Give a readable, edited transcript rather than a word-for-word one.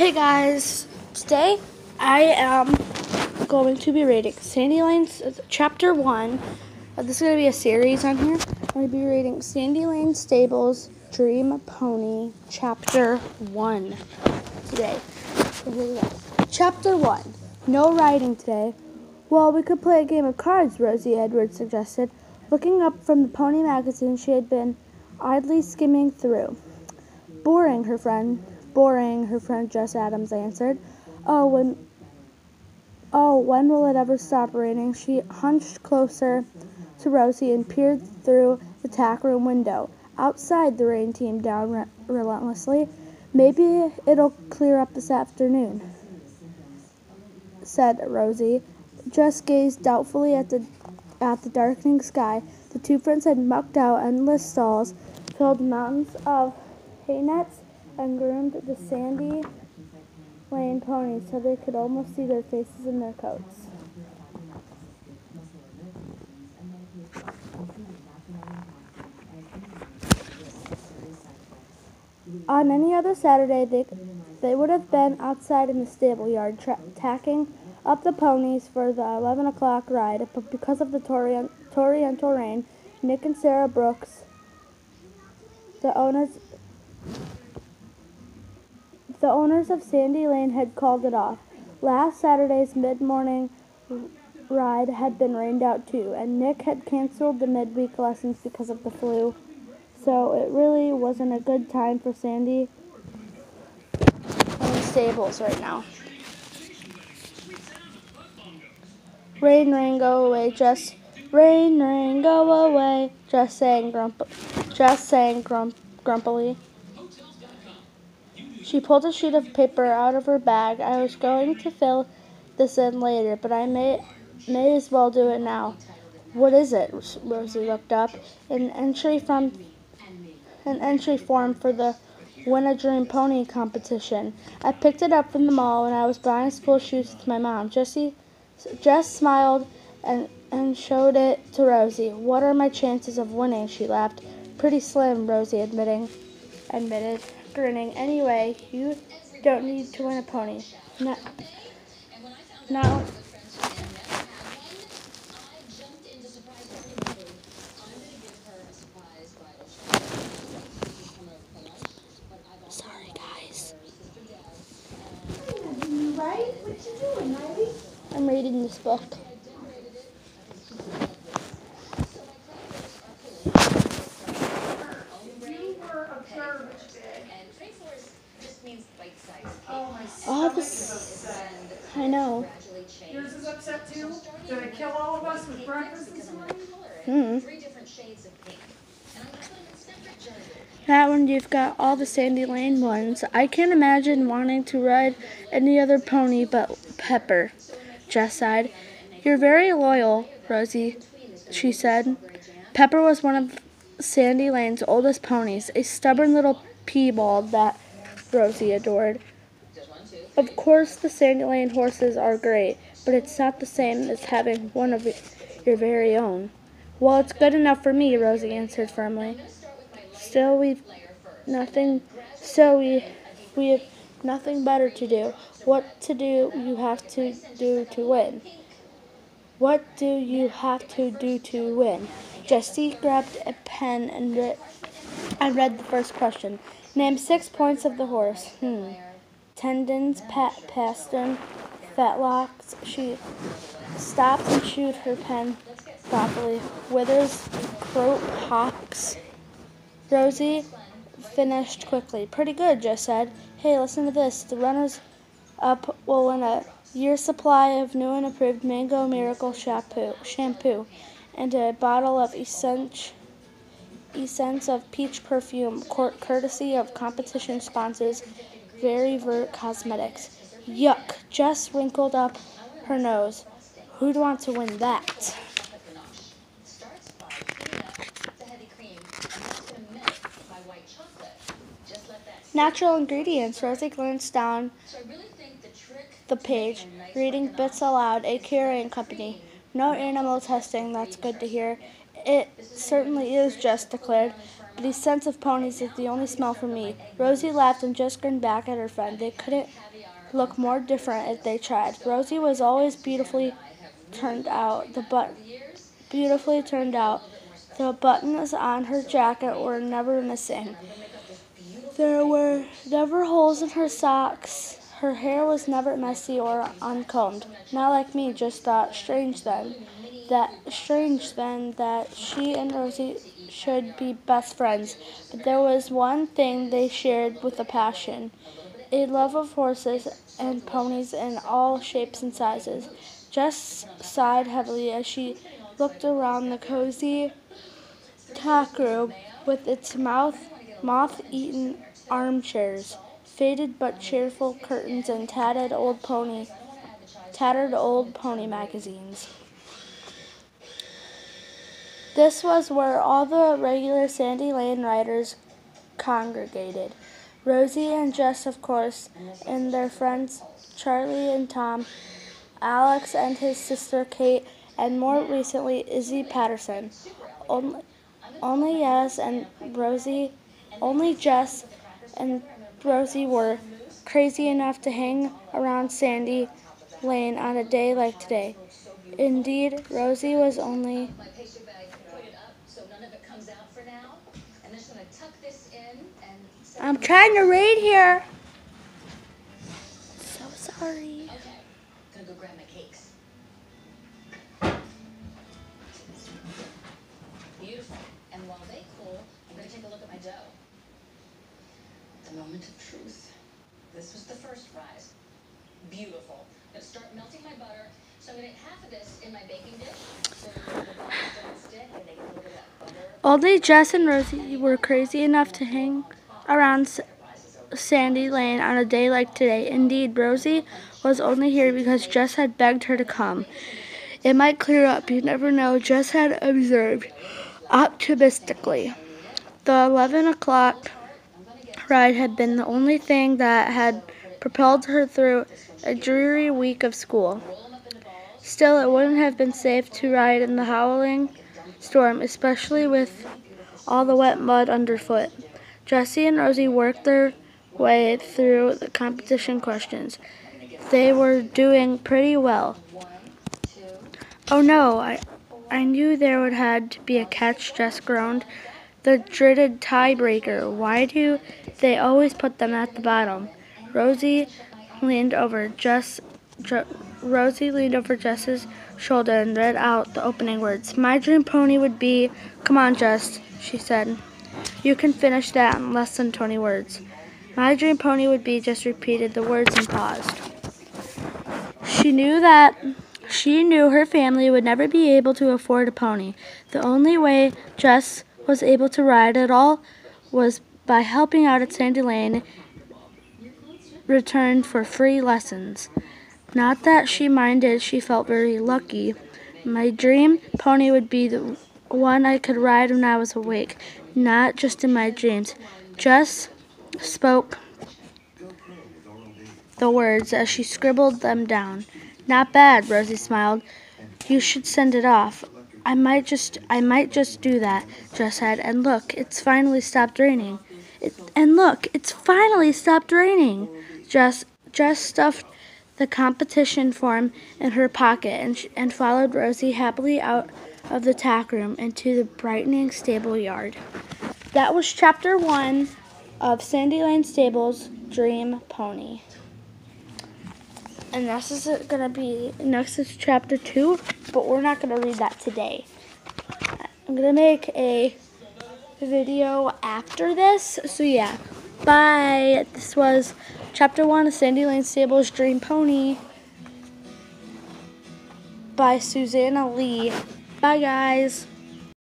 Hey guys, today I am going to be reading Sandy Lane's Chapter 1. This is going to be a series on here. I'm going to be reading Sandy Lane Stables Dream Pony Chapter 1 today. So here we go. Chapter 1. No riding today. Well, we could play a game of cards, Rosie Edwards suggested, looking up from the pony magazine she had been idly skimming through. Boring, her friend Jess Adams answered. When will it ever stop raining? She hunched closer to Rosie and peered through the tack room window. Outside, the rain teemed down relentlessly. Maybe it'll clear up this afternoon, said Rosie. Jess gazed doubtfully at the darkening sky. The two friends had mucked out endless stalls, filled mountains of hay nets, and groomed the Sandy Lane ponies so they could almost see their faces in their coats. On any other Saturday, they would have been outside in the stable yard, tacking up the ponies for the 11 o'clock ride, but because of the torrential rain, Nick and Sarah Brooks, the owners of Sandy Lane, had called it off. Last Saturday's mid-morning ride had been rained out too, and Nick had canceled the midweek lessons because of the flu. So it really wasn't a good time for Sandy Lane stables right now. Rain, rain, go away, Jess. Rain, rain, go away, Jess sang grumpily. She pulled a sheet of paper out of her bag. I was going to fill this in later, but I may as well do it now. What is it? Rosie looked up. An entry form for the Win a Dream Pony competition. I picked it up from the mall when I was buying school shoes with my mom. Jess smiled and showed it to Rosie. What are my chances of winning? She laughed. Pretty slim, Rosie admitted, grinning. Anyway, you don't need to win a pony. No. Sorry, guys. You right? What you doing, Ivy? I'm reading this book. I know. Yours is upset too? Did I kill all of us with breakfast this morning? That one, you've got all the Sandy Lane ones. I can't imagine wanting to ride any other pony but Pepper, Jess sighed. You're very loyal, Rosie, she said. Pepper was one of Sandy Lane's oldest ponies, a stubborn little piebald that Rosie adored. Of course, the Sandy Lane horses are great, but it's not the same as having one of your very own. Well, it's good enough for me, Rosie answered firmly. Still, we have nothing better to do. What do you have to do to win? What do you have to do to win? Jessie grabbed a pen and read the first question. Name 6 points of the horse. Tendons, pastern, fetlocks. She stopped and chewed her pen thoughtfully. Withers, croak, hocks. Rosie finished quickly. Pretty good, Jess said. Hey, listen to this. The runners-up will win a year's supply of new and approved Mango Miracle shampoo and a bottle of Essence of Peach perfume, courtesy of competition sponsors Very Vert Cosmetics. Yuck. Jess wrinkled up her nose. Who'd want to win that? Natural ingredients. Rosie glanced down the page, reading bits aloud. A carrying company. No animal testing. That's good to hear. It certainly is, Jess declared. but he scents of ponies is the only smell for me. Rosie laughed and just grinned back at her friend. They couldn't look more different if they tried. Rosie was always beautifully turned out. The buttons on her jacket were never missing. There were never holes in her socks. Her hair was never messy or uncombed. Not like me, just thought. Strange then that she and Rosie should be best friends. But there was one thing they shared with a passion: a love of horses and ponies in all shapes and sizes. Jess sighed heavily as she looked around the cozy tack room with its moth-eaten armchairs, faded but cheerful curtains, and tattered old pony magazines. This was where all the regular Sandy Lane riders congregated. Rosie and Jess, of course, and their friends Charlie and Tom, Alex and his sister Kate, and more recently Izzy Patterson. Only Jess and Rosie were crazy enough to hang around Sandy Lane on a day like today. Indeed, Rosie was only... I'm trying to read here. So sorry. Gonna go grab my cakes. Beautiful. And while they cool, I'm gonna take a look at my dough. The moment of truth. This was the first rise. Beautiful. Now start melting my butter. So I'm gonna get half of this in my baking dish. So the bubbles don't stick and they get a little bit of butter. Only Jess and Rosie were crazy enough to hang around Sandy Lane on a day like today. Indeed, Rosie was only here because Jess had begged her to come. It might clear up, you never know, Jess had observed optimistically. The 11 o'clock ride had been the only thing that had propelled her through a dreary week of school. Still, it wouldn't have been safe to ride in the howling storm, especially with all the wet mud underfoot. Jessie and Rosie worked their way through the competition questions. They were doing pretty well. Oh no, I knew there would have to be a catch, Jess groaned. The dreaded tiebreaker. Why do they always put them at the bottom? Rosie leaned over Jess's shoulder and read out the opening words. My dream pony would be... Come on, Jess, she said. You can finish that in less than 20 words. My dream pony would be... Jess repeated the words and paused. She knew her family would never be able to afford a pony. The only way Jess was able to ride at all was by helping out at Sandy Lane, returned for free lessons. Not that she minded, she felt very lucky. My dream pony would be the one I could ride when I was awake, not just in my dreams. Jess spoke the words as she scribbled them down. Not bad, Rosie smiled. You should send it off. I might just do that, Jess said. And look, it's finally stopped raining. Jess stuffed the competition form in her pocket and followed Rosie happily out of the tack room into the brightening stable yard. That was chapter 1 of Sandy Lane Stable's Dream Pony. And next is chapter 2, but we're not going to read that today. I'm going to make a video after this, so yeah. Bye. This was chapter 1 of Sandy Lane Stable's Dream Pony by Susanna Lee. Bye, guys.